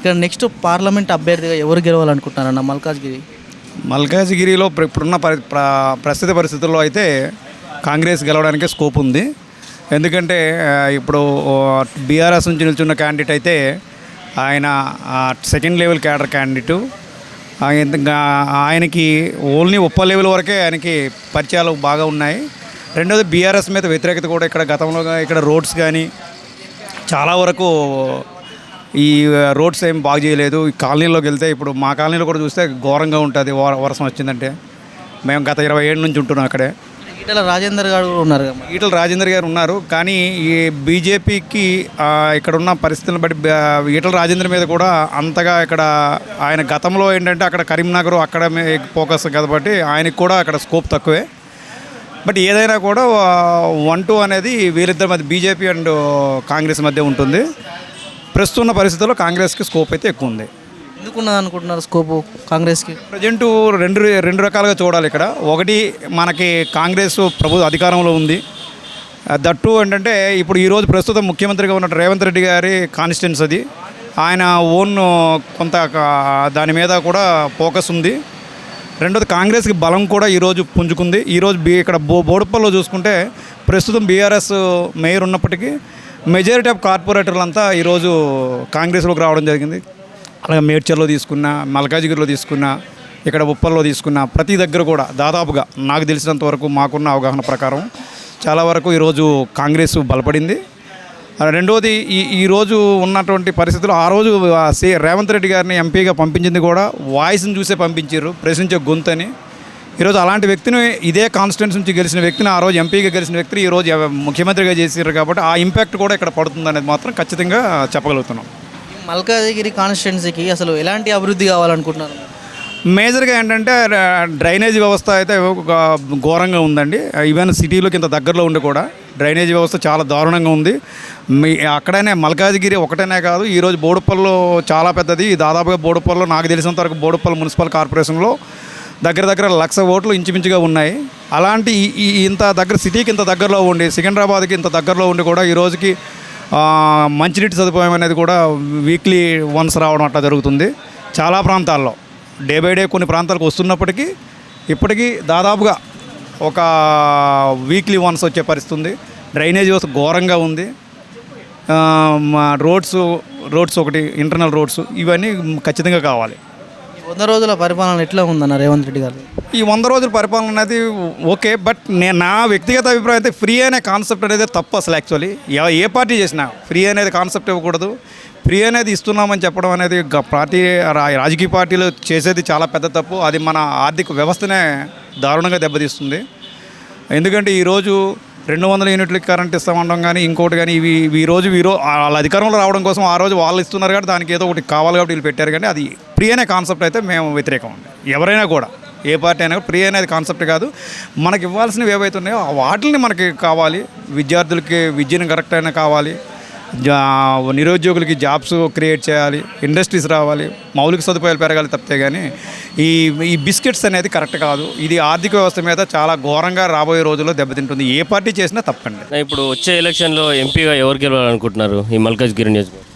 ఇక్కడ next parliament అభ్యర్థిగా ఎవరు గెలవాలనుకుంటున్నారన్న మల్కాజ్గిరిలో ఇప్పుడున్న ప్రస్తుత పరిస్థితుల్లో అయితే కాంగ్రెస్ గెలవడానికే స్కోప్ ఉంది. ఎందుకంటే ఇప్పుడు బీఆర్ఎస్ నుంచి నిల్చున్న క్యాండిడేట్ అయితే ఆయన సెకండ్ లెవెల్ క్యాడర్ క్యాండిడేటు. ఆయనకి ఓన్లీ ఉప్ప లెవెల్ వరకే ఆయనకి పరిచయాలు బాగా ఉన్నాయి. రెండోది బీఆర్ఎస్ మీద వ్యతిరేకత కూడా ఇక్కడ గతంలో ఇక్కడ రోడ్స్ కానీ చాలా వరకు ఈ రోడ్స్ ఏం బాగు చేయలేదు. ఈ కాలనీలోకి వెళ్తే ఇప్పుడు మా కాలనీలో కూడా చూస్తే ఘోరంగా ఉంటుంది. వర్షం వచ్చిందంటే మేము గత 20 ఏళ్ళ నుంచి ఉంటున్నాం అక్కడే. ఈటల రాజేందర్ గారు ఉన్నారు. ఈటల రాజేందర్ గారు ఉన్నారు, కానీ ఈ బీజేపీకి ఇక్కడ ఉన్న పరిస్థితులను బట్టి ఈటల రాజేందర్ మీద కూడా అంతగా ఇక్కడ ఆయన గతంలో ఏంటంటే అక్కడ కరీంనగర్ అక్కడ ఫోకస్ కాబట్టి ఆయనకు కూడా అక్కడ స్కోప్ తక్కువే. బట్ ఏదైనా కూడా 1-2 అనేది వీరిద్దరి మధ్య బీజేపీ అండ్ కాంగ్రెస్ మధ్య ఉంటుంది. ప్రస్తున్న పరిస్థితుల్లో కాంగ్రెస్కి స్కోప్ అయితే ఎక్కువ ఉంది. ఎందుకున్నది అనుకుంటున్నారు స్కోపు కాంగ్రెస్కి? ప్రజెంటు రెండు రకాలుగా చూడాలి. ఇక్కడ ఒకటి, మనకి కాంగ్రెస్ అధికారంలో ఉంది. దట్టు ఏంటంటే ఇప్పుడు ఈరోజు ప్రస్తుతం ముఖ్యమంత్రిగా ఉన్న రేవంత్ రెడ్డి గారి కాన్స్టిట్యున్సీ అది. ఆయన ఓన్ కొంత దాని మీద కూడా ఫోకస్ ఉంది. రెండోది, కాంగ్రెస్కి బలం కూడా ఈరోజు పుంజుకుంది. ఈరోజు ఇక్కడ బోడుప్పల్లో చూసుకుంటే ప్రస్తుతం బీఆర్ఎస్ మేయర్ ఉన్నప్పటికీ మెజారిటీ ఆఫ్ కార్పొరేటర్లంతా ఈరోజు కాంగ్రెస్లోకి రావడం జరిగింది. అలాగే మేడ్చర్లో తీసుకున్న, మల్కాజ్గిరిలో తీసుకున్న, ఇక్కడ ఉప్పల్లో తీసుకున్న ప్రతి దగ్గర కూడా దాదాపుగా నాకు తెలిసినంత వరకు మాకున్న అవగాహన ప్రకారం చాలా వరకు ఈరోజు కాంగ్రెస్ బలపడింది. రెండోది, ఈరోజు ఉన్నటువంటి పరిస్థితులు ఆ రోజు రేవంత్ రెడ్డి గారిని ఎంపీగా పంపించింది కూడా వాయిస్ని చూసే పంపించారు, ప్రశ్నించే గొంతని. ఈరోజు అలాంటి వ్యక్తిని, ఇదే కాన్స్టిట్యున్సీ నుంచి గెలిచిన వ్యక్తిని, ఆ రోజు ఎంపీగా గెలిచిన వ్యక్తిని ఈరోజు ముఖ్యమంత్రిగా చేసారు. కాబట్టి ఆ ఇంపాక్ట్ కూడా ఇక్కడ పడుతుంది అనేది మాత్రం ఖచ్చితంగా చెప్పగలుగుతున్నాం. మల్కాజ్గిరి కాన్స్టిట్యున్సీకి అసలు ఎలాంటి అభివృద్ధి కావాలనుకుంటున్నారు? మేజర్గా ఏంటంటే డ్రైనేజీ వ్యవస్థ అయితే ఘోరంగా ఉందండి. ఈవెన్ సిటీలోకి ఇంత దగ్గరలో ఉండి కూడా డ్రైనేజీ వ్యవస్థ చాలా దారుణంగా ఉంది. అక్కడనే మల్కాజ్గిరి ఒకటనే కాదు, ఈరోజు బోడుప్పల్లో చాలా పెద్దది. దాదాపుగా బోడుప్పల్లో నాకు తెలిసినంత వరకు బోడుప్పల్ మున్సిపల్ కార్పొరేషన్లో దగ్గర 1,00,000 ఓట్లు ఇంచుమించుగా ఉన్నాయి. అలాంటి ఇంత దగ్గర సిటీకి ఇంత దగ్గరలో ఉండి, సికింద్రాబాద్కి ఇంత దగ్గరలో ఉండి కూడా ఈ రోజుకి మంచినీటి సదుపాయం అనేది కూడా వీక్లీ వన్స్ రావడం అట్లా జరుగుతుంది. చాలా ప్రాంతాల్లో డే బై డే కొన్ని ప్రాంతాలకు వస్తున్నప్పటికీ ఇప్పటికీ దాదాపుగా ఒక వీక్లీ వన్స్ వచ్చే పరిస్థితి ఉంది. డ్రైనేజ్ వ్యవస్థ ఘోరంగా ఉంది. రోడ్స్ ఒకటి, ఇంటర్నల్ రోడ్స్, ఇవన్నీ ఖచ్చితంగా కావాలి. 100 రోజుల పరిపాలన ఎట్లా ఉందన్న రేవంత్ రెడ్డి గారు? ఈ 100 రోజుల పరిపాలన అనేది ఓకే, బట్ నా వ్యక్తిగత అభిప్రాయం అయితే ఫ్రీ అనే కాన్సెప్ట్ అనేది తప్పు. అసలు యాక్చువల్లీ ఏ పార్టీ చేసినా ఫ్రీ అనేది కాన్సెప్ట్ ఇవ్వకూడదు. ఫ్రీ అనేది ఇస్తున్నామని చెప్పడం అనేది రాజకీయ పార్టీలు చేసేది చాలా పెద్ద తప్పు. అది మన ఆర్థిక వ్యవస్థనే దారుణంగా దెబ్బతీస్తుంది. ఎందుకంటే ఈరోజు 200 యూనిట్లకి కరెంట్ ఇస్తామనడం కానీ ఇంకోటి కానీ ఈరోజు వాళ్ళ అధికారంలో రావడం కోసం ఆ రోజు వాళ్ళు ఇస్తున్నారు కాబట్టి దానికి ఏదో ఒకటి కావాలి కాబట్టి వీళ్ళు పెట్టారు. కానీ అది ఫ్రీ అనే కాన్సెప్ట్ అయితే మేము వ్యతిరేకం ఉంది. ఎవరైనా కూడా, ఏ పార్టీ అయినా ఫ్రీ అనేది కాన్సెప్ట్ కాదు. మనకి ఇవ్వాల్సినవి ఏవైతే ఉన్నాయో వాటిని మనకి కావాలి. విద్యార్థులకి విద్యను కరెక్ట్ అయినా కావాలి, నిరుద్యోగులకి జాబ్స్ క్రియేట్ చేయాలి, ఇండస్ట్రీస్ రావాలి, మౌలిక సదుపాయాలు పెరగాలి తప్పితే కానీ ఈ బిస్కెట్స్ అనేది కరెక్ట్ కాదు. ఇది ఆర్థిక వ్యవస్థ మీద చాలా ఘోరంగా రాబోయే రోజుల్లో దెబ్బతింటుంది. ఏ పార్టీ చేసినా తప్పండి. ఇప్పుడు వచ్చే ఎలక్షన్లో ఎంపీగా ఎవరు గెలవాలనుకుంటున్నారు? ఈ మల్కాజ్గిరి నియోజకవర్గం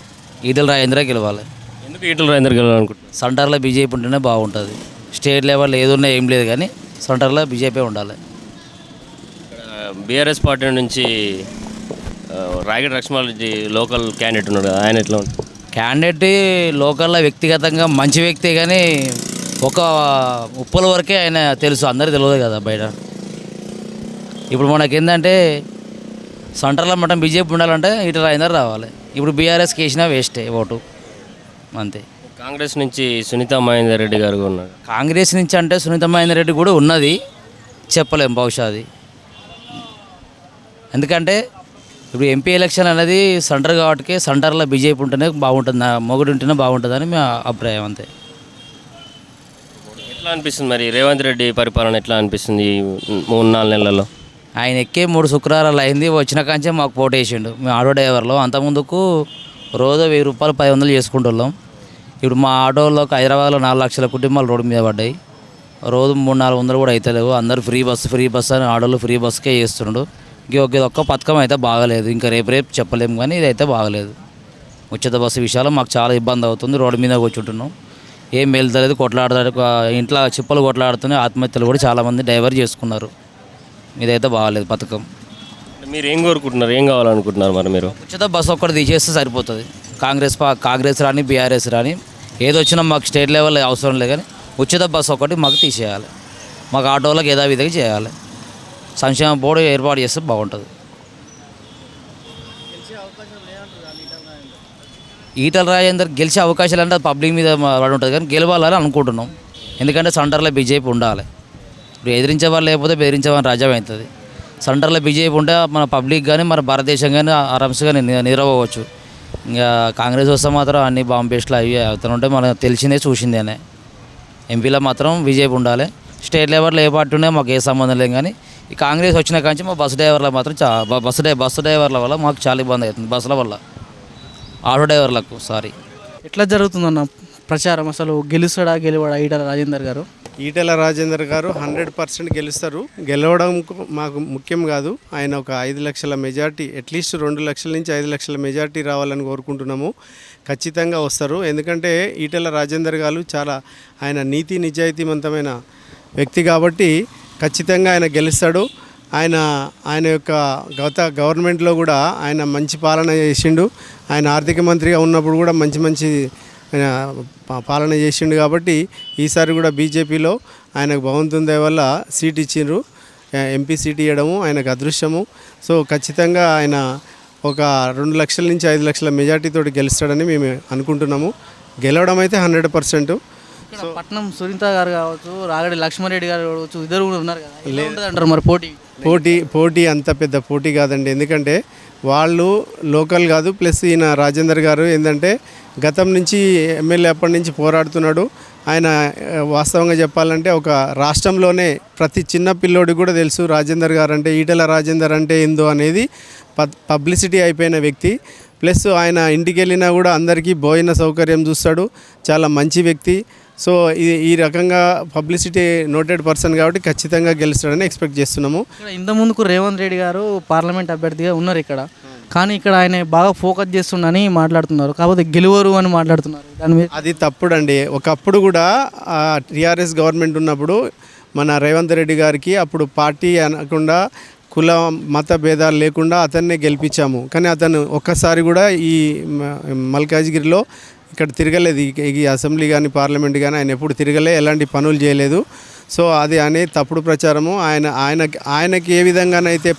ఈటల రాజేంద్ర గెలవాలి. ఎందుకు ఈటల రాజేందర్ గెలవాలనుకుంటున్నారు? సెంటర్లో బీజేపీ ఉంటేనే బాగుంటుంది. స్టేట్ లెవెల్ ఏదున్నా ఏం లేదు, కానీ సెంటర్లో బీజేపీ ఉండాలి. బీఆర్ఎస్ పార్టీ నుంచి రాగిడి లక్ష్మారెడ్డి లోకల్ క్యాండిడేట్ ఉన్నాడు కదా, ఆయన ఎట్లా ఉంటుంది? క్యాండిడేట్ లోకల్లో వ్యక్తిగతంగా మంచి వ్యక్తి, కానీ ఒక ఉప్పల వరకే ఆయన తెలుసు, అందరికీ తెలియదు కదా బయట. ఇప్పుడు మనకేంటంటే సెంటర్లో మటం బీజేపీ ఉండాలంటే ఈటల రాజేందర్ రావాలి. ఇప్పుడు బీఆర్ఎస్కి వేసినా వేస్టే ఓటు, అంతే. కాంగ్రెస్ నుంచి సునీతా మహేందర్ రెడ్డి గారు ఉన్నారు. కాంగ్రెస్ నుంచి అంటే సునీతా మహేందర్ రెడ్డి కూడా ఉన్నది, చెప్పలేం బహుశా అది. ఎందుకంటే ఇప్పుడు ఎంపీ ఎలక్షన్ అనేది సెంటర్ కాబట్టి సెంటర్లో బీజేపీ ఉంటేనే బాగుంటుంది, మొగుడు ఉంటేనే బాగుంటుందని మా అభిప్రాయం, అంతే. ఎట్లా అనిపిస్తుంది మరి రేవంత్ రెడ్డి పరిపాలన ఎట్లా అనిపిస్తుంది 3-4 నెలల్లో? ఆయన ఎక్కే 3 శుక్రవారాలు అయింది, వచ్చిన కాంచే మాకు పోటీ వేసిండు. మేము ఆటో డ్రైవర్లో అంతకుముందుకు రోజు 1000 రూపాయలు 500 చేసుకుంటున్నాం. ఇప్పుడు మా ఆటోలోకి హైదరాబాద్లో 4 లక్షల కుటుంబాలు రోడ్డు మీద పడ్డాయి. రోజు 300-400 కూడా అవుతలేవు. అందరూ ఫ్రీ బస్సు అని ఆటోలో ఫ్రీ బస్సుకే చేస్తుండు. ఒక్క పథకం అయితే బాగలేదు. ఇంకా రేపు చెప్పలేము, కానీ ఇదైతే బాగలేదు. ఉచిత బస్సు విషయాలు మాకు చాలా ఇబ్బంది అవుతుంది. రోడ్డు మీద కూర్చుంటున్నాం, ఏం వెళ్తలేదు, కొట్లాడుతారు, ఇంట్లో చిప్పలు కొట్లాడుతున్నాయి. ఆత్మహత్యలు కూడా చాలామంది డైవర్ చేసుకున్నారు. ఇదైతే బాగాలేదు పథకం. మీరు ఏం కోరుకుంటున్నారు, ఏం కావాలనుకుంటున్నారు మరి మీరు? ఉచిత బస్సు ఒక్కటి తీసేస్తే సరిపోతుంది. కాంగ్రెస్ రాని బీఆర్ఎస్ రాని ఏది వచ్చినా మాకు స్టేట్ లెవెల్ అవసరం లేదు, కానీ ఉచిత బస్సు ఒకటి మాకు తీసేయాలి. మాకు ఆటోలకు యథావిధిగా చేయాలి. సంక్షేమ బోర్డు ఏర్పాటు చేస్తే బాగుంటుంది. ఈటల రాజేందర్ గెలిచే అవకాశాలు అంటే పబ్లిక్ మీద పడి ఉంటుంది, కానీ గెలవాలని అనుకుంటున్నాం. ఎందుకంటే సెంటర్లో బీజేపీ ఉండాలి. ఇప్పుడు ఎదిరించే వాళ్ళు లేకపోతే బెదిరించే వాళ్ళు రాజ్యం అవుతుంది. సెంటర్లో బీజేపీ ఉంటే మన పబ్లిక్ కానీ మన భారతదేశం కానీ ఆరామ్స్గా నిద్రపోవచ్చు. ఇంకా కాంగ్రెస్ వస్తే మాత్రం అన్ని బాంబ్ పేస్ట్లు అవి అవుతుంటే మనకు తెలిసిందే చూసిందేనే. ఎంపీలో మాత్రం బీజేపీ ఉండాలి. స్టేట్ లెవెల్లో ఏ పార్టీ ఉన్నా మాకు ఏ సంబంధం లేదు, కానీ ఈ కాంగ్రెస్ వచ్చిన కాంచి మా బస్సు డ్రైవర్ల మాత్రం బస్సు డ్రైవర్ల వల్ల మాకు చాలా ఇబ్బంది అవుతుంది. బస్సుల వల్ల ఆటో డ్రైవర్లకు ఎట్లా జరుగుతుందన్న ప్రచారం? అసలు గెలవడా ఈటల రాజేందర్ గారు? ఈటెల రాజేందర్ గారు 100% గెలుస్తారు. గెలవడం మాకు ముఖ్యం కాదు. ఆయన ఒక 5 లక్షల మెజార్టీ, అట్లీస్ట్ 2 లక్షల నుంచి 5 లక్షల మెజార్టీ రావాలని కోరుకుంటున్నాము. ఖచ్చితంగా వస్తారు. ఎందుకంటే ఈటెల రాజేందర్ గారు చాలా ఆయన నీతి నిజాయితీవంతమైన వ్యక్తి కాబట్టి ఖచ్చితంగా ఆయన గెలుస్తాడు. ఆయన యొక్క గవర్నమెంట్లో కూడా ఆయన మంచి పాలన చేసిండు. ఆయన ఆర్థిక మంత్రిగా ఉన్నప్పుడు కూడా మంచి పాలన చేసిండు కాబట్టి ఈసారి కూడా బీజేపీలో ఆయనకు భగవంతుని దయ వల్ల సీట్ ఇచ్చిండ్రు. ఎంపీ సీట్ ఇవ్వడము ఆయనకు అదృష్టము. సో ఖచ్చితంగా ఆయన ఒక 2 లక్షల నుంచి 5 లక్షల మెజార్టీతో గెలుస్తాడని మేము అనుకుంటున్నాము. గెలవడం అయితే 100%. సో పట్నం సునీత గారు కావచ్చు, రాగడి లక్ష్మారెడ్డి గారు కావచ్చు, ఇద్దరు కూడా ఉన్నారు కదా, లేదంటారు మరి పోటీ అంత పెద్ద పోటీ కాదండి. ఎందుకంటే వాళ్ళు లోకల్ కాదు, ప్లస్ ఈయన రాజేందర్ గారు ఏంటంటే గతం నుంచి ఎమ్మెల్యే అప్పటి నుంచి పోరాడుతున్నాడు. ఆయన వాస్తవంగా చెప్పాలంటే ఒక రాష్ట్రంలోనే ప్రతి చిన్న పిల్లోడికి కూడా తెలుసు రాజేందర్ గారు అంటే, ఈటెల రాజేందర్ అంటే ఏందో అనేది పబ్లిసిటీ అయిపోయిన వ్యక్తి. ప్లస్ ఆయన ఇంటికి వెళ్ళినా కూడా అందరికీ భోజన సౌకర్యం చూస్తాడు. చాలా మంచి వ్యక్తి. సో ఈ రకంగా పబ్లిసిటీ నోటెడ్ పర్సన్ కాబట్టి ఖచ్చితంగా గెలుస్తాడని ఎక్స్పెక్ట్ చేస్తున్నాము. ఇంత ముందుకు రేవంత్ రెడ్డి గారు పార్లమెంట్ అభ్యర్థిగా ఉన్నారు ఇక్కడ, కానీ ఇక్కడ ఆయన బాగా ఫోకస్ చేస్తుండని మాట్లాడుతున్నారు, కాకపోతే గెలువరు అని మాట్లాడుతున్నారు. దాని మీద అది తప్పుడండి. ఒకప్పుడు కూడా టీఆర్ఎస్ గవర్నమెంట్ ఉన్నప్పుడు మన రేవంత్ రెడ్డి గారికి అప్పుడు పార్టీ అనకుండా కుల మత భేదాలు లేకుండా అతన్నే గెలిపించాము. కానీ అతను ఒక్కసారి కూడా ఈ మల్కాజ్గిరిలో ఇక్కడ తిరగలేదు. ఈ అసెంబ్లీ కానీ పార్లమెంట్ కానీ ఆయన ఎప్పుడు తిరగలే, ఎలాంటి పనులు చేయలేదు. సో అది అనే తప్పుడు ప్రచారము. ఆయనకి ఏ విధంగానైతే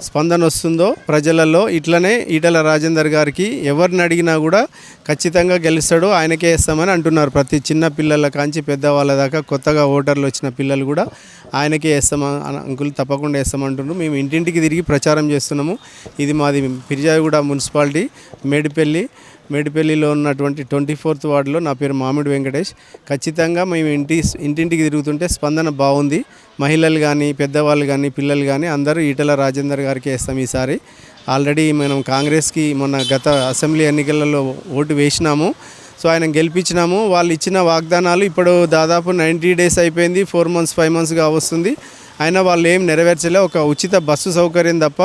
స్పందన వస్తుందో ప్రజలలో, ఇట్లనే ఈటెల రాజేందర్ గారికి ఎవరిని అడిగినా కూడా ఖచ్చితంగా గెలుస్తాడు, ఆయనకే వేస్తామని అంటున్నారు. ప్రతి చిన్న పిల్లల కాంచి పెద్దవాళ్ళ దాకా కొత్తగా ఓటర్లు వచ్చిన పిల్లలు కూడా ఆయనకే వేస్తామా అంకుల్, తప్పకుండా వేస్తామంటున్నారు. మేము ఇంటింటికి తిరిగి ప్రచారం చేస్తున్నాము. ఇది మాది ఫిర్యాదుగూడ మున్సిపాలిటీ మేడిపల్లిలో ఉన్నటువంటి 24th వార్డులో. నా పేరు మామిడి వెంకటేష్. ఖచ్చితంగా మేము ఇంటింటికి తిరుగుతుంటే స్పందన బాగుంది. మహిళలు కానీ పెద్దవాళ్ళు కానీ పిల్లలు కానీ అందరూ ఈటెల రాజేందర్ గారికి వేస్తాం ఈసారి. ఆల్రెడీ మనం కాంగ్రెస్కి మొన్న గత అసెంబ్లీ ఎన్నికలలో ఓటు వేసినాము. సో ఆయన గెలిపించినాము. వాళ్ళు ఇచ్చిన వాగ్దానాలు ఇప్పుడు దాదాపు 90 days అయిపోయింది, 4 months 5 monthsగా వస్తుంది. అయినా వాళ్ళు ఏం నెరవేర్చలే. ఒక ఉచిత బస్సు సౌకర్యం తప్ప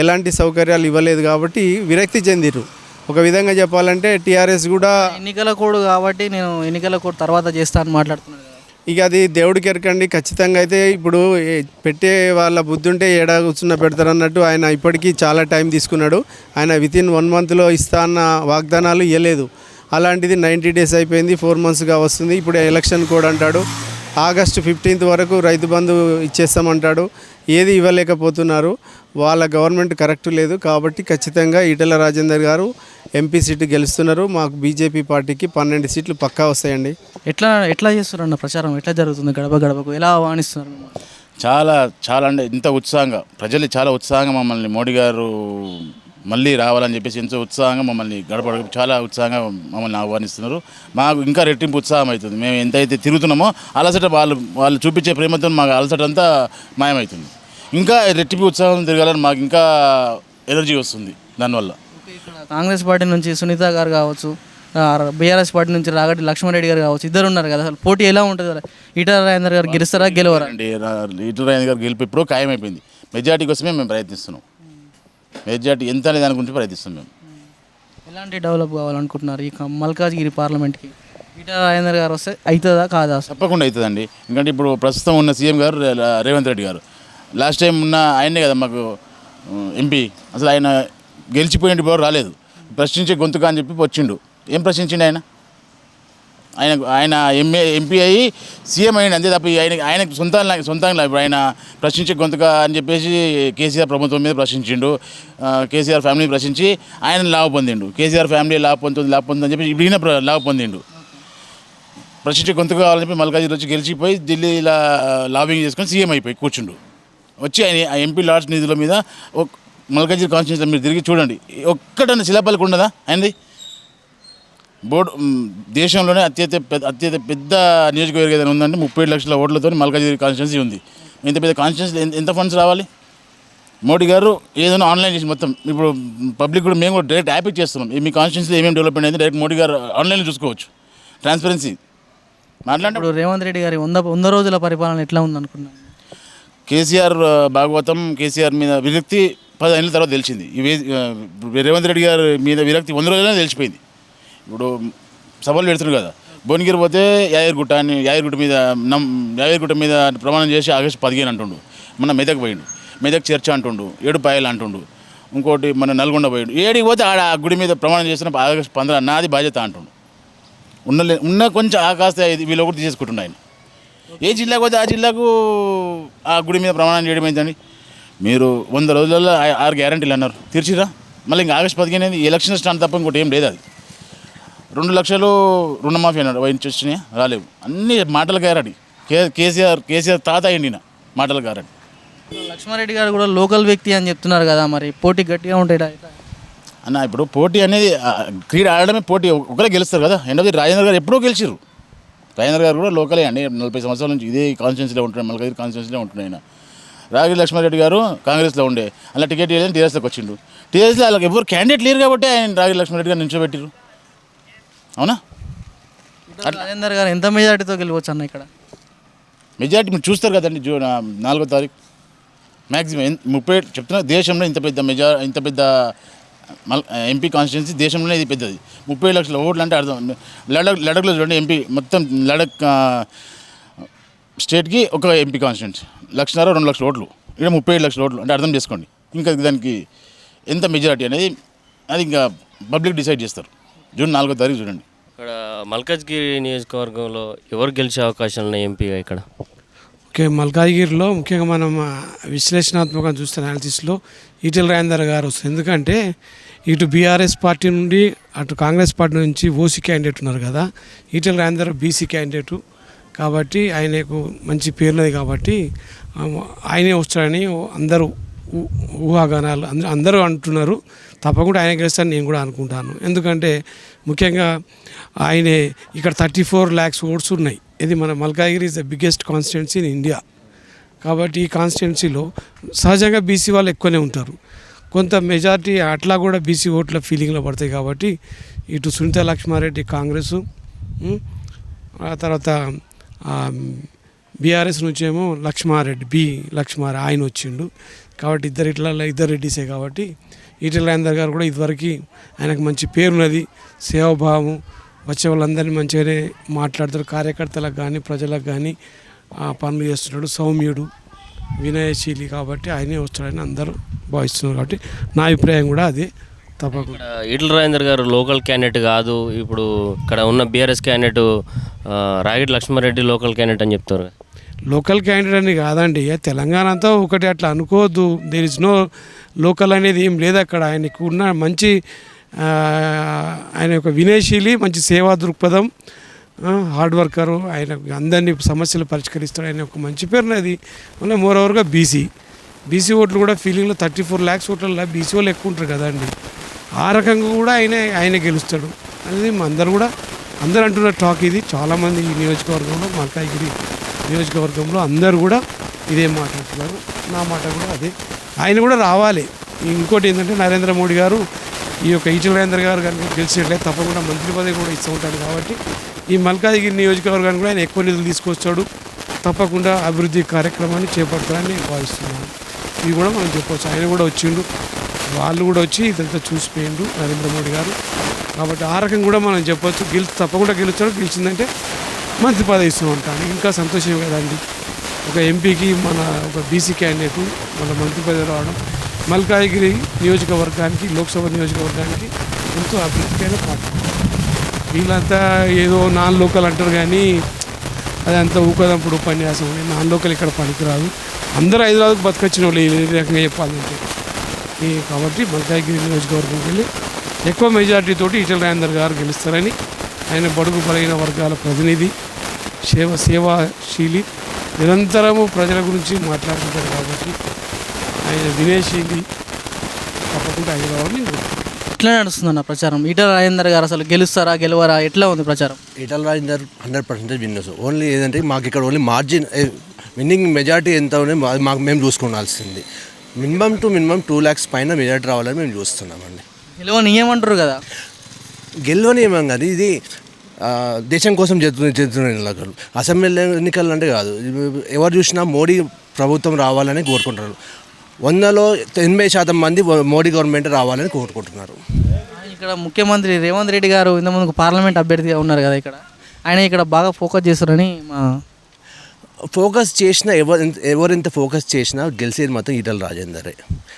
ఎలాంటి సౌకర్యాలు ఇవ్వలేదు కాబట్టి విరక్తి చెందిరు. ఒక విధంగా చెప్పాలంటే టీఆర్ఎస్ కూడా ఎన్నికల కోడ్ కాబట్టి నేను ఎన్నికల కోడ్ తర్వాత చేస్తాను మాట్లాడుతున్నాను. ఇక అది దేవుడికి ఎరకండి. ఖచ్చితంగా అయితే ఇప్పుడు పెట్టే వాళ్ళ బుద్ధి ఉంటే ఏడా కూర్చున్న పెడతారన్నట్టు ఆయన ఇప్పటికీ చాలా టైం తీసుకున్నాడు. ఆయన వితిన్ 1 monthలో ఇస్తా అన్న వాగ్దానాలు ఇవ్వలేదు. అలాంటిది 90 days అయిపోయింది, 4 monthsగా వస్తుంది. ఇప్పుడు ఎలక్షన్ కోడ్ అంటాడు. August 15th వరకు రైతు బంధు ఇచ్చేస్తామంటాడు. ఏది ఇవ్వలేకపోతున్నారు. వాళ్ళ గవర్నమెంట్ కరెక్ట్ లేదు కాబట్టి ఖచ్చితంగా ఈటెల రాజేందర్ గారు ఎంపీ సీటు గెలుస్తున్నారు. మాకు బీజేపీ పార్టీకి 12 సీట్లు పక్కా వస్తాయండి. ఎట్లా చేస్తున్నారన్న ప్రచారం ఎట్లా జరుగుతుంది? గడప గడపకు ఎలా ఆహ్వానిస్తున్నారు? చాలా అంటే ఇంత ఉత్సాహంగా ప్రజలు చాలా ఉత్సాహంగా మమ్మల్ని మోడీ గారు మళ్ళీ రావాలని చెప్పేసి ఎంతో ఉత్సాహంగా మమ్మల్ని చాలా ఉత్సాహంగా మమ్మల్ని ఆహ్వానిస్తున్నారు. మాకు ఇంకా రెట్టింపు ఉత్సాహం అవుతుంది. మేము ఎంతైతే తిరుగుతున్నామో అలసట వాళ్ళు చూపించే ప్రేమతో మాకు అలసట అంతా మాయమవుతుంది. ఇంకా రెట్టింపు ఉత్సాహం తిరగాలని మాకు ఇంకా ఎనర్జీ వస్తుంది దానివల్ల. కాంగ్రెస్ పార్టీ నుంచి సునీత గారు కావచ్చు, బీఆర్ఎస్ పార్టీ నుంచి రాగడి లక్ష్మారెడ్డి గారు కావచ్చు, ఇద్దరు ఉన్నారు కదా, అసలు పోటీ ఎలా ఉంటుంది? ఈటెల రాజేందర్ గారు గెలుస్తారా గెలవరా? అంటే ఈటెల రాజేందర్ గారు గెలిపి ఇప్పుడు ఖాయమైపోయింది. మెజార్టీ కోసమే మేము ప్రయత్నిస్తున్నాం. మెజార్టీ ఎంత అనే దాని గురించి ప్రయత్నిస్తాం మేము. ఎలాంటి డెవలప్ కావాలనుకుంటున్నారు ఈ మల్కాజ్గిరి పార్లమెంట్కి? ఈటల రాజేందర్ గారు వస్తే అవుతుందా కాదా అసలు? తప్పకుండా అవుతుందండి. ఎందుకంటే ఇప్పుడు ప్రస్తుతం ఉన్న సీఎం గారు రేవంత్ రెడ్డి గారు, లాస్ట్ టైం ఉన్న ఆయనే కదా మాకు ఎంపీ. అసలు ఆయన గెలిచిపోయిన ఎవరు రాలేదు, ప్రశ్నించే గొంతుగా అని చెప్పి వచ్చిండు. ఏం ప్రశ్నించిండు ఆయన? ఆయన ఎంపీ అయ్యి సీఎం అయ్యింది అంతే తప్ప ఆయనకు సొంతంగా ఇప్పుడు ఆయన ప్రశ్నించే గొంతుగా అని చెప్పేసి కేసీఆర్ ప్రభుత్వం మీద ప్రశ్నించిండు. కేసీఆర్ ఫ్యామిలీని ప్రశ్నించి ఆయన లాభ పొందిండు. కేసీఆర్ ఫ్యామిలీ లాభ పొందుతుంది అని చెప్పి ఇప్పుడు ఈయన లాభ పొందిండు. ప్రశ్నించే గొంతుగా కావాలని చెప్పి మల్కాజ్గిరి వచ్చి గెలిచిపోయి ఢిల్లీలో లాబింగ్ చేసుకొని సీఎం అయిపోయి కూర్చుండు. వచ్చి ఆయన ఆ ఎంపీ లాడ్స్ నిధుల మీద మల్కాజ్గిరి కాన్స్టిట్యూన్సీ మీరు తిరిగి చూడండి, ఒక్కటన్నా శిలాపలకి ఉండదా ఆయనది? బోర్డు దేశంలోనే అత్యంత పెద్ద నియోజకవర్గం ఏదైనా ఉందంటే 37 లక్షల ఓట్లతో మల్కాజ్గిరి కాన్స్టిట్యున్సీ ఉంది. ఇంత పెద్ద కాన్స్టిట్యున్సీ ఎంత ఫండ్స్ రావాలి? మోడీ గారు ఏదైనా ఆన్లైన్ చేసి మొత్తం ఇప్పుడు పబ్లిక్ కూడా మేము కూడా డైరెక్ట్ యాప్ ఇచ్చేస్తున్నాం. మీ కాన్స్టిట్యున్సీలో ఏమేమి డెవలప్మెంట్ అయింది డైరెక్ట్ మోడీ గారు ఆన్లైన్లో చూసుకోవచ్చు. ట్రాన్స్పరెన్సీ మాట్లాడే ఇప్పుడు రేవంత్ రెడ్డి గారి 100 రోజుల పరిపాలన ఎట్లా ఉందనుకున్నాను? కేసీఆర్ భాగవతం, కేసీఆర్ మీద విరక్తి 10 ఏళ్ళ తర్వాత తెలిసింది. రేవంత్ రెడ్డి గారి మీద విరక్తి 100 రోజులనే తెలిసిపోయింది. ఇప్పుడు సభలు పెడుతున్నారు కదా, భువనగిరి పోతే యాదగిరిగుట్ట మీద ప్రమాణం చేసి ఆగస్టు 15 అంటుండు. మన మెదక్ పోయిండు, మెదక్ చర్చ అంటుండు, 7 పాయలు అంటుండు. ఇంకోటి మన నల్గొండ పోయిండు. ఏడికి పోతే ఆడ ఆ గుడి మీద ప్రమాణం చేసిన ఆగస్టు 15 నాది బాధ్యత అంటుండు. ఉన్న కొంచెం ఆ కాస్త వీళ్ళు ఒకటి తీసేసుకుంటుండే ఆయన. ఏ జిల్లాకు పోతే ఆ జిల్లాకు ఆ గుడి మీద ప్రమాణం చేయడం ఏంటండి? మీరు 100 రోజులలో 6 గ్యారంటీలు అన్నారు, తీర్చిరా. మళ్ళీ ఇంకా ఆగస్టు 15 అనేది ఎలక్షన్ స్టాండ్ తప్ప ఇంకోటి ఏం లేదు. అది 2 లక్షలు రుణమాఫీ అన్నాడు, వచ్చినాయా? రాలేవు. అన్ని మాటల గారడి. కేసీఆర్ తాత అయ్యిండిన మాటల గారడి. లక్ష్మారెడ్డి గారు కూడా లోకల్ వ్యక్తి అని చెప్తున్నారు కదా, మరి పోటీ గట్టిగా ఉంటాయి అన్న. ఇప్పుడు పోటీ అనేది క్రీడ ఆడడమే పోటీ, ఒకరే గెలుస్తారు కదా. ఎండ్ రాజేంద్ర గారు ఎప్పుడో గెలిచారు. రాజేంద్ర గారు కూడా లోకలే అండి, 40 సంవత్సరాల నుంచి ఇదే కాన్స్టిట్యున్సీలో ఉంటున్నాయి, మల్కాజ్గిరి కాన్స్టిట్యున్సీలో ఉంటున్నాయి. ఆయన రాగిరి లక్ష్మారెడ్డి గారు కాంగ్రెస్లో ఉండే, అలా టికెట్ ఇవ్వలేని టీఆర్ఎస్లోకి వచ్చిండు. టీఆర్ఎస్లో వాళ్ళకి ఎవరు క్యాండిడేట్ లేరు కాబట్టి ఆయన రాగిరి లక్ష్మారెడ్డి గారు నిల్చోబెట్టారు. అవునా? రాజేందర్ గారు ఎంత మెజార్టీతో గెలవచ్చు అన్న? ఇక్కడ మెజార్టీ మీరు చూస్తారు కదండి, 4వ తారీఖు మ్యాక్సిమం 30 చెప్తున్నా. దేశంలో ఇంత పెద్ద ఎంపీ కాన్స్టిట్యున్సీ దేశంలోనే ఇది పెద్దది. 37 లక్షల ఓట్లు అంటే అర్థం. లడఖ్లో చూడండి, ఎంపీ మొత్తం లడఖ్ స్టేట్కి ఒక ఎంపీ కాన్స్టిట్యున్సీ 1.5-2 లక్షల ఓట్లు. ఇక్కడ 37 లక్షల ఓట్లు అంటే అర్థం చేసుకోండి. ఇంకా దానికి ఎంత మెజారిటీ అనేది అది ఇంకా పబ్లిక్ డిసైడ్ చేస్తారు. జూన్ 4వ తారీఖు చూడండి. ఇక్కడ మల్కాజ్గిరి నియోజకవర్గంలో ఎవరు గెలిచే అవకాశాలు ఉన్నాయి ఎంపీగా ఇక్కడ? ఓకే, మల్కాజ్గిరిలో ముఖ్యంగా మనం విశ్లేషణాత్మకంగా చూస్తే అనాలిసిస్లో ఈటెల రాజేందర్ గారు వస్తుంది. ఎందుకంటే ఇటు బీఆర్ఎస్ పార్టీ నుండి అటు కాంగ్రెస్ పార్టీ నుంచి ఓసీ క్యాండిడేట్ ఉన్నారు కదా, ఈటెల రాజేందర్ బీసీ క్యాండిడేటు కాబట్టి ఆయనకు మంచి పేరున్నది కాబట్టి ఆయనే వస్తాడని అందరూ ఊహాగానాలు అందరూ అంటున్నారు. తప్పకుండా ఆయన గెలుస్తారని నేను కూడా అనుకుంటాను. ఎందుకంటే ముఖ్యంగా ఆయనే ఇక్కడ 34 lakhs ఓట్స్ ఉన్నాయి. ఇది మన Malkajgiri is the biggest constituency in India. కాబట్టి ఈ కాన్స్టిట్యున్సీలో సహజంగా బీసీ వాళ్ళు ఎక్కువనే ఉంటారు. కొంత మెజారిటీ అట్లా కూడా బీసీ ఓట్ల ఫీలింగ్లో పడతాయి. కాబట్టి ఇటు సునీత లక్ష్మారెడ్డి కాంగ్రెసు, ఆ తర్వాత బీఆర్ఎస్ నుంచి ఏమో లక్ష్మారెడ్డి ఆయన వచ్చిండు. కాబట్టి ఇద్దరు రెడ్డిసే. కాబట్టి ఈటెల రాజేందర్ గారు కూడా ఇదివరకు ఆయనకు మంచి పేరున్నది, సేవాభావం, వచ్చే వాళ్ళందరినీ మంచిగానే మాట్లాడతారు. కార్యకర్తలకు కానీ ప్రజలకు కానీ పనులు చేస్తున్నాడు, సౌమ్యుడు, వినయశీలి. కాబట్టి ఆయనే వస్తాడని అందరూ భావిస్తున్నారు. కాబట్టి నా అభిప్రాయం కూడా అదే. తప్పకుండా ఈటెల రాజేందర్ గారు లోకల్ క్యాండిడేట్ కాదు, ఇప్పుడు ఇక్కడ ఉన్న BRS candidate Ragidi Laxma Reddy local candidate అని చెప్తారు. లోకల్ క్యాండిడేట్ అని కాదండి, తెలంగాణ అంతా ఒకటి అట్లా అనుకోవద్దు. దేర్ ఇస్ నో లోకల్ అనేది ఏం లేదు అక్కడ. ఆయనకు ఉన్న మంచి ఆయన యొక్క వినయశీలి, మంచి సేవా దృక్పథం, హార్డ్ వర్కరు, ఆయన అందరినీ సమస్యలు పరిష్కరిస్తాడు. ఆయన ఒక మంచి పేరున్నది. మళ్ళీ మోరోవర్గా బీసీ ఓట్లు కూడా ఫీలింగ్లో 34 lakhs ఓట్లలో బీసీ వాళ్ళు ఎక్కువ ఉంటారు కదండి. ఆ రకంగా కూడా ఆయన గెలుస్తాడు అనేది అందరూ అంటున్న టాక్ ఇది. చాలామంది ఈ నియోజకవర్గంలో, మల్కాజ్గిరి నియోజకవర్గంలో అందరూ కూడా ఇదే మాట్లాడుతున్నారు. నా మాట కూడా అదే. ఆయన కూడా రావాలి. ఇంకోటి ఏంటంటే నరేంద్ర మోడీ గారు ఈ యొక్క ఈటెల రాజేందర్ గారు కనుక గెలిచినట్లయితే తప్పకుండా మంత్రి పదవి కూడా ఇస్తూ ఉంటాడు. కాబట్టి ఈ మల్కాజ్గిరి నియోజకవర్గానికి కూడా ఆయన ఎక్కువ నిధులు తీసుకొస్తాడు. తప్పకుండా అభివృద్ధి కార్యక్రమాన్ని చేపడతారని నేను భావిస్తున్నాను. ఇది కూడా మనం చెప్పవచ్చు. ఆయన కూడా వచ్చిండు, వాళ్ళు కూడా వచ్చి ఇదంతా చూసిపోయిండు నరేంద్ర మోడీ గారు. కాబట్టి ఆ రకం కూడా మనం చెప్పొచ్చు. తప్పకుండా గెలుస్తాడు. గెలిచిందంటే మంత్రి పదవి ఇస్తూ ఉంటాను. ఇంకా సంతోషం కదండి. ఒక ఎంపీకి మన ఒక బీసీ క్యాండిడేట్ మన మంత్రి పదవి రావడం మల్కాజ్గిరి నియోజకవర్గానికి, లోక్సభ నియోజకవర్గానికి ఎంతో అభివృద్ధికైన పార్టీ. వీళ్ళంతా ఏదో నాన్ లోకల్ అంటారు కానీ అదంతా ఊకదంపుడు ఉపన్యాసం. నాన్ లోకల్ ఇక్కడ పనికిరాదు. అందరూ హైదరాబాద్కు బతకొచ్చిన వాళ్ళు ఏ రకంగా చెప్పాలంటే. కాబట్టి మల్కాజ్గిరి నియోజకవర్గంకి వెళ్ళి ఎక్కువ మెజార్టీతోటి ఈటెల రాజేందర్ గారు గెలుస్తారని, ఆయన బడుగు బలైన వర్గాల ప్రతినిధి, సేవాశీలి, నిరంతరము ప్రజల గురించి మాట్లాడుతుంటారు కాబట్టి ఆయన వినయశీలి. తప్పకుండా హైదరాబాద్ని ఎట్లా నడుస్తుందన్న ప్రచారం? ఈటెల రాజేందర్ గారు అసలు గెలుస్తారా గెలవరా ఎట్లా ఉంది ప్రచారం? ఈటెల రాజేందర్ 100% విన్నర్స్. ఓన్లీ ఏదంటే మాకు ఇక్కడ ఓన్లీ మార్జిన్ విన్నింగ్ మెజార్టీ ఎంత ఉన్నాయి మాకు మేము చూసుకోవాల్సింది. మినిమం 2 lakhs పైన మెజార్టీ రావాలని మేము చూస్తున్నామండి. గెలవని ఏమంటారు కదా, గెలవని ఏమం కాదు, ఇది దేశం కోసం చేస్తున్న ఎన్నికలు. అసెంబ్లీ ఎన్నికలు అంటే కాదు, ఎవరు చూసినా మోడీ ప్రభుత్వం రావాలని కోరుకుంటారు. 100లో 80% మంది మోడీ గవర్నమెంట్ రావాలని కోరుకుంటున్నారు. ఇక్కడ ముఖ్యమంత్రి రేవంత్ రెడ్డి గారు ఇంతకుముందు పార్లమెంట్ అభ్యర్థిగా ఉన్నారు కదా, ఆయన ఇక్కడ బాగా ఫోకస్ చేస్తారని ఫోకస్ చేసిన ఎవరెంత ఫోకస్ చేసినా గెలిచేది మాత్రం ఈటెల రాజేందరే.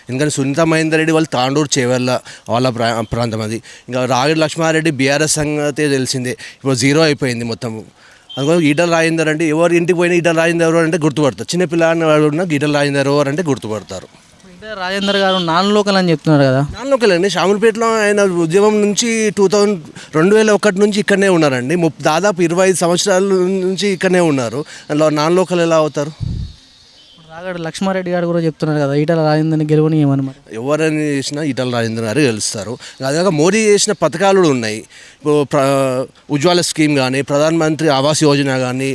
ఎందుకంటే సునీత మహేందర్ రెడ్డి వాళ్ళు తాండూరు చేవెళ్ళ వాళ్ళ ప్రాంతం అది. ఇంకా రాగిడి లక్ష్మారెడ్డి బీఆర్ఎస్ సంగతి తెలిసిందే, ఇప్పుడు 0 అయిపోయింది మొత్తం. అందుకని ఈటెల రాజేందర్ అంటే ఎవరు ఇంటికి పోయినా ఈటెల రాజేందర్ ఎవరు అంటే గుర్తుపడతారు. చిన్నపిల్లని వాడు ఉన్న ఈటెల రాజేందర్ ఎవరు అంటే గుర్తుపడతారు. ఈటెల రాజేందర్ గారు నాన్ లోకల్ అని చెప్తున్నారు కదా. నాన్ లోకల్ అండి. షాములపేటలో ఆయన ఉద్యమం నుంచి 2001 నుంచి ఇక్కడనే ఉన్నారండి. దాదాపు 25 సంవత్సరాల నుంచి ఇక్కడనే ఉన్నారు. నాన్ లోకల్ ఎలా అవుతారు? రాగడి లక్ష్మారెడ్డి గారు కూడా చెప్తున్నారు కదా ఈటెల రాజేందర్ని గెలవని ఏమని. మరి ఎవరని చేసినా ఈటెల రాజేందర్ గారు గెలుస్తారు. అదేగా మోడీ చేసిన పథకాలు కూడా ఉన్నాయి. ఇప్పుడు ఉజ్వాల స్కీమ్ కానీ, ప్రధానమంత్రి ఆవాస్ యోజన కానీ,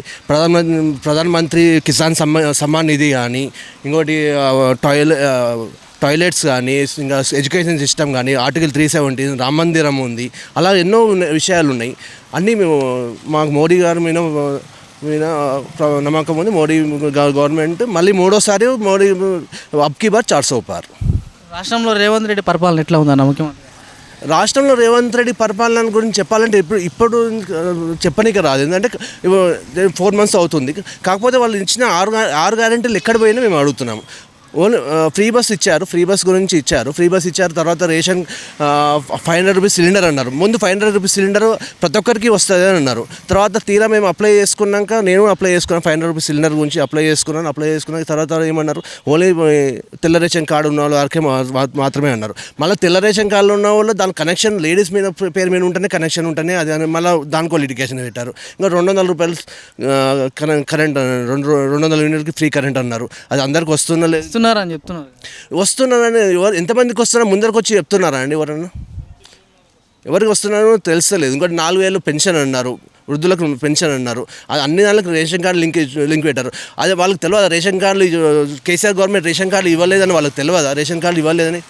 ప్రధానమంత్రి కిసాన్ సమ్మాన్ నిధి కానీ, ఇంకోటి టాయిలెట్స్ కానీ, ఇంకా ఎడ్యుకేషన్ సిస్టమ్ కానీ, ఆర్టికల్ 370, రామ మందిరం ఉంది. అలా ఎన్నో విషయాలు ఉన్నాయి. అన్నీ మాకు మోడీ గారి మీద నమ్మకం ఉంది. మోడీ గవర్నమెంట్ మళ్ళీ 3వసారి మోడీ అబ్కి బార్ 400 పార్. రాష్ట్రంలో రేవంత్ రెడ్డి పరిపాలన ఎట్లా ఉందన్న ముఖ్యమంత్రి? రాష్ట్రంలో రేవంత్ రెడ్డి పరిపాలన గురించి చెప్పాలంటే ఇప్పుడు చెప్పనీకి రాదు. ఎందుకంటే 4 months అవుతుంది. కాకపోతే వాళ్ళు ఇచ్చిన 6 గ్యారెంటీలు ఎక్కడ పోయినా మేము అడుగుతున్నాము. ఓన్లీ ఫ్రీ బస్ ఇచ్చారు, ఫ్రీ బస్ గురించి ఇచ్చారు. ఫ్రీ బస్ ఇచ్చారు, తర్వాత రేషన్ 500 rupees సిలిండర్ అన్నారు. ముందు 500 rupees సిలిండర్ ప్రతి ఒక్కరికి వస్తుంది అని అన్నారు. తర్వాత తీరా మేము అప్లై చేసుకున్నాక, నేను అప్లై చేసుకున్నాను 500 rupees సిలిండర్ గురించి అప్లై చేసుకున్నాక తర్వాత ఏమన్నారు, ఓన్లీ తెల్ల రేషన్ కార్డు ఉన్న వాళ్ళు వరకే మాత్రమే అన్నారు. మళ్ళీ తెల్ల రేషన్ కార్డులో ఉన్న వాళ్ళు దాని కనెక్షన్ లేడీస్ మీద పేరు మీద ఉంటేనే కనెక్షన్ ఉంటేనే అది మళ్ళీ దానికో లిటికేషన్ పెట్టారు. ఇంకా 200 రూపాయలు కరెంట్, 200 యూనిట్కి ఫ్రీ కరెంట్ అన్నారు. అది అందరికి వస్తున్నా లేదు అని చెప్తున్నారు. వస్తున్నారని ఎంతమందికి వస్తున్నా ముందరికి వచ్చి చెప్తున్నారా అండి? ఎవరికి వస్తున్నారో తెలుస్తలేదు. ఇంకోటి 4000 పెన్షన్ అన్నారు, వృద్ధులకు పెన్షన్ అన్నారు. అది అన్ని దానికి రేషన్ కార్డు లింక్ పెట్టారు. అదే వాళ్ళకి తెలియదా రేషన్ కార్డులు? కేసీఆర్ గవర్నమెంట్ రేషన్ కార్డు ఇవ్వలేదని వాళ్ళకి తెలియదా? రేషన్ కార్డు ఇవ్వలేదని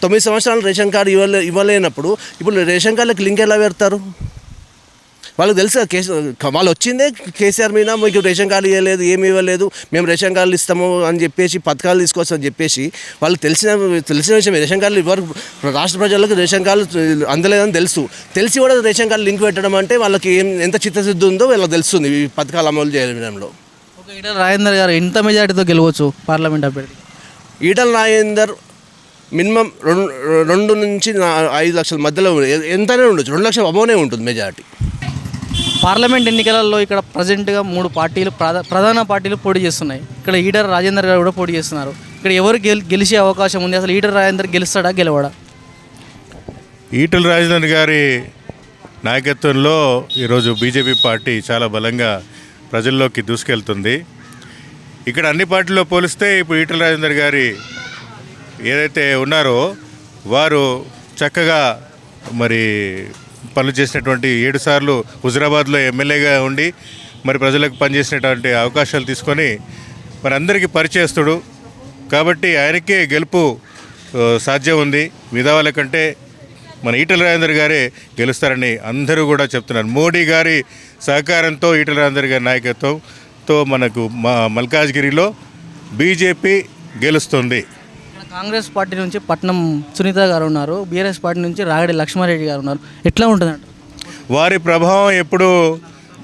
9 సంవత్సరాలు రేషన్ కార్డు ఇవ్వలేనప్పుడు ఇప్పుడు రేషన్ కార్డులకు లింక్ ఎలా పెడతారు? వాళ్ళకి తెలుసు. వాళ్ళు వచ్చిందే కేసీఆర్ మీద, మీకు రేషన్ కార్డు ఇవ్వలేదు, ఏమి ఇవ్వలేదు, మేము రేషన్ కార్డులు ఇస్తాము అని చెప్పేసి, పథకాలు తీసుకొస్తామని చెప్పేసి వాళ్ళకి తెలిసిన విషయం. రేషన్ కార్డులు ఇవ్వరు, రాష్ట్ర ప్రజలకు రేషన్ కార్డులు అందలేదని తెలిసి కూడా రేషన్ కార్డు లింక్ పెట్టడం అంటే వాళ్ళకి ఎంత చిత్తశుద్ధి ఉందో వాళ్ళకి తెలుస్తుంది ఈ పథకాలు అమలు చేయడంలో. ఈటెల రాజేందర్ గారు ఎంత మెజార్టీతో గెలవచ్చు పార్లమెంట్ అభ్యర్థి? ఈటెల రాజేందర్ మినిమం 2 నుంచి 5 లక్షల మధ్యలో ఎంతనే ఉండొచ్చు. 2 లక్షల అబోనే ఉంటుంది మెజార్టీ. పార్లమెంట్ ఎన్నికలలో ఇక్కడ ప్రజెంట్గా 3 పార్టీలు ప్రధాన పార్టీలు పోటీ చేస్తున్నాయి. ఇక్కడ ఈటెల రాజేందర్ గారు కూడా పోటీ చేస్తున్నారు. ఇక్కడ ఎవరు గెలిచే అవకాశం ఉంది? అసలు ఈటెల రాజేందర్ గెలుస్తాడా గెలవడా? ఈటెల రాజేందర్ గారి నాయకత్వంలో ఈరోజు బీజేపీ పార్టీ చాలా బలంగా ప్రజల్లోకి దూసుకెళ్తుంది. ఇక్కడ అన్ని పార్టీల్లో పోలిస్తే ఇప్పుడు ఈటెల రాజేందర్ గారి ఏదైతే ఉన్నారో వారు చక్కగా మరి పనులు చేసినటువంటి 7 సార్లు హుజరాబాద్లో ఎమ్మెల్యేగా ఉండి మరి ప్రజలకు పనిచేసినటువంటి అవకాశాలు తీసుకొని మరి అందరికీ పరిచయస్తుడు కాబట్టి ఆయనకే గెలుపు సాధ్యం ఉంది. మిగతా వాళ్ళ కంటే మన ఈటెల రాజేందర్ గారే గెలుస్తారని అందరూ కూడా చెప్తున్నారు. మోడీ గారి సహకారంతో ఈటెల రాజేందర్ గారి నాయకత్వంతో మనకు మల్కాజ్గిరిలో బీజేపీ గెలుస్తుంది. కాంగ్రెస్ పార్టీ నుంచి పట్నం సునీత గారు ఉన్నారు, బీఆర్ఎస్ పార్టీ నుంచి రాగడి లక్ష్మారెడ్డి గారు ఉన్నారు. ఎట్లా ఉంటుందంట? వారి ప్రభావం ఎప్పుడు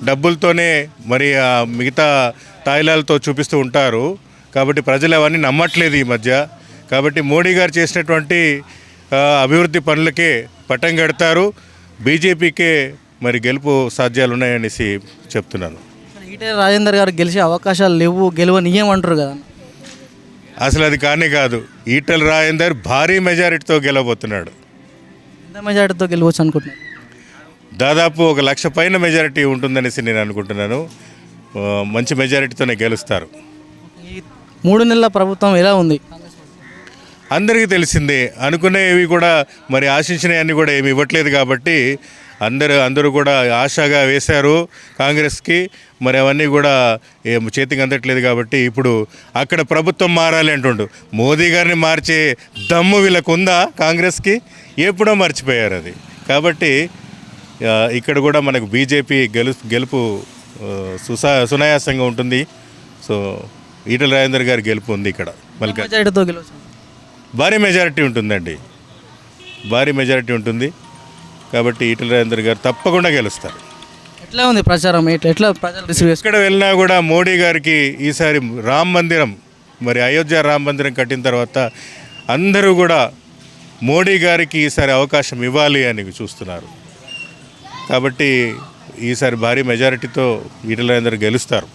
డబ్బులతోనే మరి ఆ మిగతా తాయిలాలతో చూపిస్తూ ఉంటారు. కాబట్టి ప్రజలు అవన్నీ నమ్మట్లేదు ఈ మధ్య. కాబట్టి మోడీ గారు చేసినటువంటి అభివృద్ధి పనులకే పట్టం కడతారు. బీజేపీకే మరి గెలుపు సాధ్యాలు ఉన్నాయనేసి చెప్తున్నాను. ఈటెల రాజేందర్ గారు గెలిచే అవకాశాలు లేవు, గెలవనీయమంటారు కదా. అసలు అది కానే కాదు. ఈటెల రాజేందర్ భారీ మెజారిటీతో గెలవబోతున్నాడు. ఎంత మెజార్టీతో గెలవచ్చు అనుకుంటున్నారు? దాదాపు 1,00,000 పైన మెజారిటీ ఉంటుందనేసి నేను అనుకుంటున్నాను. మంచి మెజారిటీతోనే గెలుస్తారు. ఈ 3 నెలల ప్రభుత్వం ఎలా ఉంది? అందరికీ తెలిసిందే. అనుకునేవి కూడా మరి ఆశించినవన్నీ కూడా ఏమి ఇవ్వట్లేదు. కాబట్టి అందరూ కూడా ఆశగా వేశారు కాంగ్రెస్కి. మరి అవన్నీ కూడా చేతికి అందట్లేదు. కాబట్టి ఇప్పుడు అక్కడ ప్రభుత్వం మారాలి అంటుండు. మోదీ గారిని మార్చే దమ్ము వీళ్ళకు ఉందా కాంగ్రెస్కి? ఎప్పుడో మర్చిపోయారు అది. కాబట్టి ఇక్కడ కూడా మనకు బీజేపీ గెలుపు సునాయాసంగా ఉంటుంది. సో ఈటెల రాజేందర్ గారి గెలుపు ఉంది ఇక్కడ. మెజారిటీతో గెలవచ్చు. భారీ మెజారిటీ ఉంటుందండి, భారీ మెజారిటీ ఉంటుంది. కాబట్టి ఈటెల రాజేందర్ గారు తప్పకుండా గెలుస్తారు. ఎట్లా ఉంది ప్రచారం? ఎట్లా ప్రజలు రిసీవ్ చేసుకుంటారు? ఎక్కడ వెళ్ళినా కూడా మోడీ గారికి ఈసారి రామ మందిరం, మరి అయోధ్య రామ మందిరం కట్టిన తర్వాత అందరూ కూడా మోడీ గారికి ఈసారి అవకాశం ఇవ్వాలి అని చూస్తున్నారు. కాబట్టి ఈసారి భారీ మెజారిటీతో ఈటెల రాజేందర్ గెలుస్తారు.